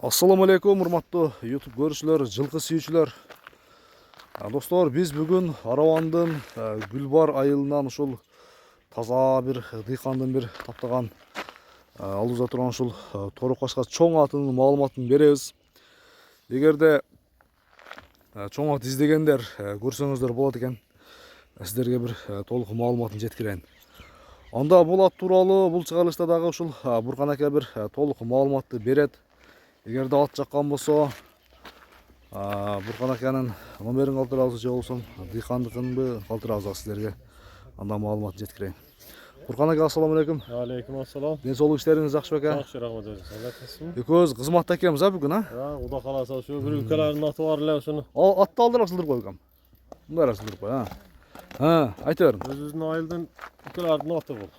Assalamu alaikum, урматтуу YouTube көрүүчүлөр, жылкы сүйүүчүлөр. Достор, биз бүгүн Аравандын Гүлбар айылынан ушул таза бир дыйкандын бир таптаган алууза турган ушул тороккашка чоң атынын маалыматын беребиз. Эгерде чоң ат издегендер көрсөңүздөр болот экен, сиздерге бир толук маалыматын жеткирейин. Анда бул ат тууралуу бул чыгарылышта дагы ушул Буркан аке бир толук маалыматты берет. Эгерде ат жаккан болсо, Буркан акенин номерин калтырабыз же болбосо дыйкандыкынбы калтырабыз сиздерге. Анда маалымат жеткирейин. Буркан аке, ассаламу алейкум. Алейкум ассалам. Ден соолук иштериңиз жакшы беке? Жакшы, рахмат өзү. Саламатсызбы? Экөөбүз кызматта экенбиз бүгүн, Кудай кааласа ушу бир өлкөлөрдүн аты бар эле ушуну. Атты алдыраак сылдырып койгам. Мындай сылдырып кой, айта бериң. Өзүбүздүн айылдын өлкөлөрдүн аты бул.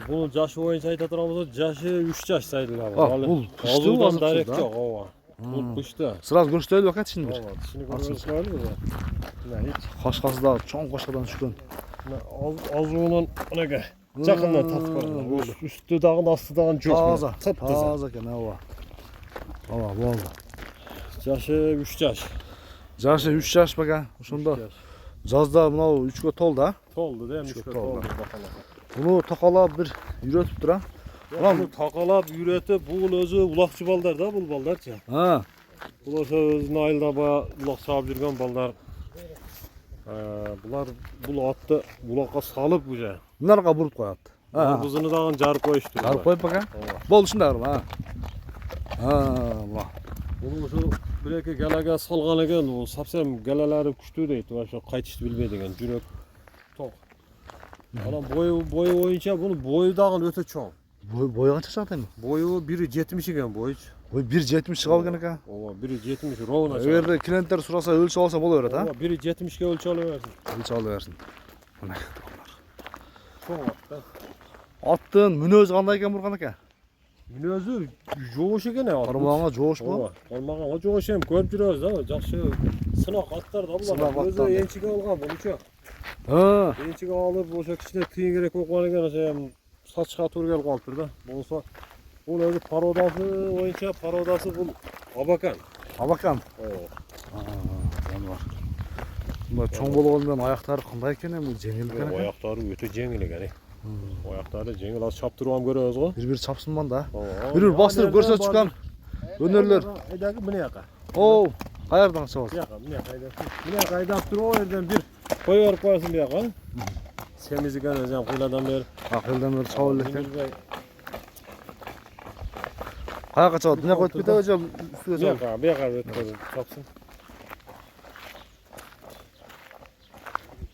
Бул жашы боюнча айта турган болсок, жашы 3 жаш сайдылабы. Бул пушту азырдан дарек жок, ооба. Бул пушту. Сразу көрсөтөлү бака тишин бир. Ооба, тишини көрсөтүп коелубу. Мына ич. Кашкасы да чоң кашкадан түшкөн. Азуунун мынеке жакындан тартып коелу. Үстү дагы, асты дагы жок. Таза, таза экен, ооба. Ооба, болду. Жашы 3 жаш. Жашы 3 жаш бака. Ошондо жазда мынау 3кө толду, Толду да, 3кө толду. Буну токалап бир үйрөтүп тура. Буну такалап, үйрөтүп, бул өзү улакчы балдар да, бул балдарчы. Бул ошо өзүнүн айылда бая улак чаап жүргөн балдар. Булар бул атты улакка салып уже. Мынарга буруп коет. Бузуну дагы жарып коюшту. Жарып коюп бака. Болду ушундай кылып, Бул ушу бир-эки галага салган экен, бул совсем галалары күчтүү дейт, ошо кайтышты билбейт экен, жүрөк ток. Анан бою боюнча бунун бою дагы өтө чоң. Бою канча чыгат эми? Бою 1.70 экен бойчу. Ой, 1.70 чыга экен экен. Ооба, 1.70 ровно. Эгерде клиенттер сураса өлчөп алса боло берет, Ооба, 1.70ге өлчөп ала берсин. Өлчөп ала берсин. Мына Чоң ат да. аттын мүнөзү кандай экен Буркан аке? Мүнөзү жоош экен ат. Кармагanga жоош бу. Ооба, кармаганга жоош эми көрүп жүрөбүз да, жакшы сынак аттар да булар. Өзү энчиге алган булучу. Энчиге алып, ошо кичине тыйын керек болуп калган экен, ошо эми сатышка туура келип калыптыр да. Болсо бул өзү породасы боюнча породасы бул абакан. Абакан. Ооба. Жаныбар. Мына чоң болгону менен аяктары кандай экен эми, жеңил экен экен. Аяктары өтө жеңил экен. Аяктары жеңил, аз чаптырып ham көрөбүз го. Бир-бир чапсынман да. Ооба. Бир-бир бастырып көрсөтүшкөн өнөрлөр. Айдагы мына жака. О, каердан чабасыз? Бияка, мына жака. Мына жака айдап туруп, о жерден бир кой берип коесуң бияка. Сemiz ekan o'zi ham qo'ylardan beri. Qo'ylardan beri chavul ekan. Qayoqqa chavdi? Buyoqqa o'tib ketadi yo ustiga chavdi? Bu yoqqa o'tib chopsin.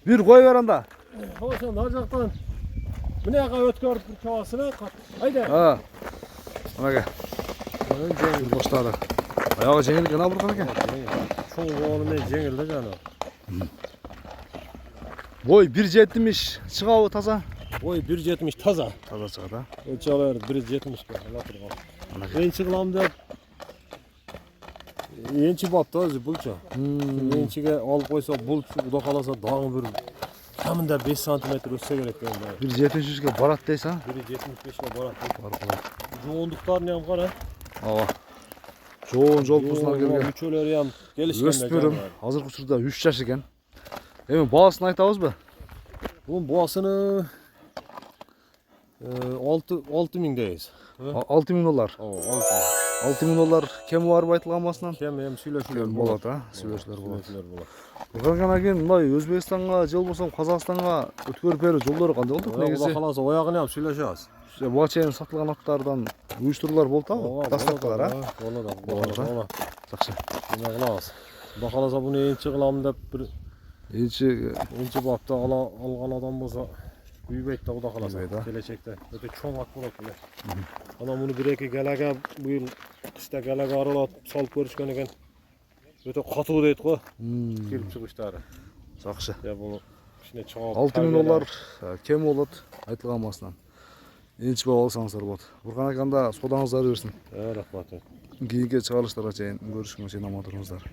Bir qo'y beranda. O'sha nar yoqdan bu yoqqa o'tkazib bir chavasini hayda. Managa. Jengil boshladi. Oyog'i jengil ekan Burkon aka. Cho'ng bo'lgani jengilda janob. Boy 1.70 çıgağı taza. Boy 1.70 taza. Taza çıgadı ha. Ölçüler 1.70 ga ala turgan. Enchi qilam deb enchi bopti o'zi bulcha. Enchiga olib qo'ysa bul xudo xolasa dag'i bir kamida 5 cm o'tsa kerak endi. 1.73 ga borat deysan? 1.75 ga borat. Jo'ndiqlarni ham qara. Ava. Jo'n jolpuslar kelgan. Ucho'lari ham kelishgan. O'spirim. Hozirgi uchurda 3 yosh ekan. Emin boğasını aytabızbı? Bunun boğasını 6.000 deyiz. 6.000 dolar. 6.000 dolar kemi var baytılganmasından? Kemi hem süйлөшүүлөр болот, сүйлөшүүлөр болот. Буркан аке, мындай Өзбекстанга же болбосо Казакстанга өткөрүп берүү жолдору кандай болду? Негизи Кудай кааласа оягын ham сүйлөшөбүз. Буга чейин сатылган аттардан уюштуруулар болду, доставкалар, Болот. Жакшы. Эме кылабыз. Кудай кааласа буну энчи кылам деп бир Enchi bapta algan adam bolsa büyübeyt de Kuday kalasa gelecekte. Öte çoğun at bolot bile. Ana bunu bir-eki galaga bu yıl kışta galaga aralat salıp görüşken eken. Öte katığı deyit ko. Kelip çıkıştары. Жақсы. Ya bunu içine çoğun 6.000 dolar kemi болот айтылганmasынан. Энчи бап алсаңыздар болот. Буркан аканда содаңыздарды берсин. Рахмат. Кийинки чыгарылыштарга чейин көрүшкөнгө чейин аман туруңуздар.